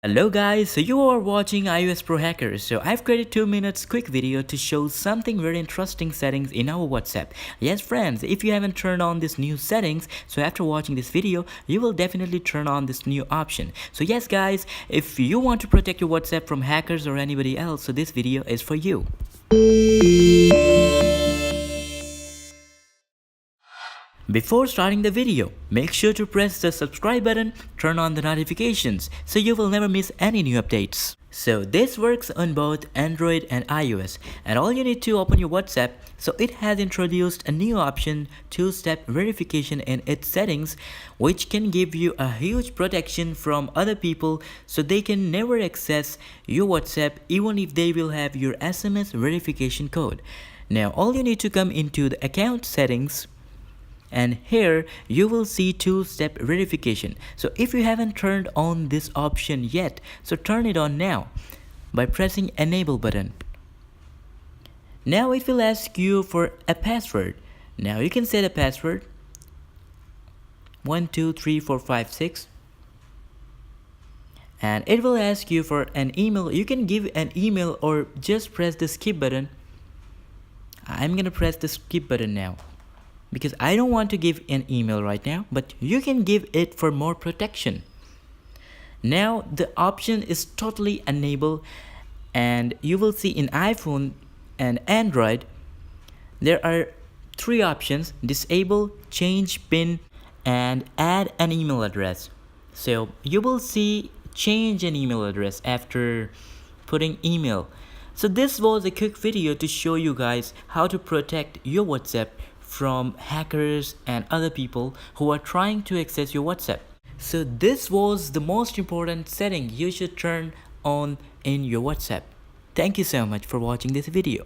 Hello guys, so you are watching iOS Pro Hackers. So I've created 2 minutes quick video to show something very interesting settings in our WhatsApp. Yes friends, if you haven't turned on this new settings, so after watching this video, you will definitely turn on this new option. So yes guys, if you want to protect your WhatsApp from hackers or anybody else, so this video is for you. Before starting the video, make sure to press the subscribe button, turn on the notifications so you will never miss any new updates. So this works on both Android and iOS, and all you need to open your WhatsApp. So it has introduced a new option, two-step verification in its settings, which can give you a huge protection from other people so they can never access your WhatsApp even if they will have your SMS verification code. Now all you need to come into the account settings, and here you will see two-step verification. So if you haven't turned on this option yet, so turn it on now by pressing enable button. Now it will ask you for a password. Now you can set a password 123456, and it will ask you for an email. You can give an email or just press the skip button. I'm gonna press the skip button now because I don't want to give an email right now, but you can give it for more protection. Now the option is totally enabled, and you will see in iPhone and Android there are three options: disable, change PIN, and add an email address. So you will see change an email address after putting email. So this was a quick video to show you guys how to protect your WhatsApp from hackers and other people who are trying to access your WhatsApp. So this was the most important setting you should turn on in your WhatsApp. Thank you so much for watching this video.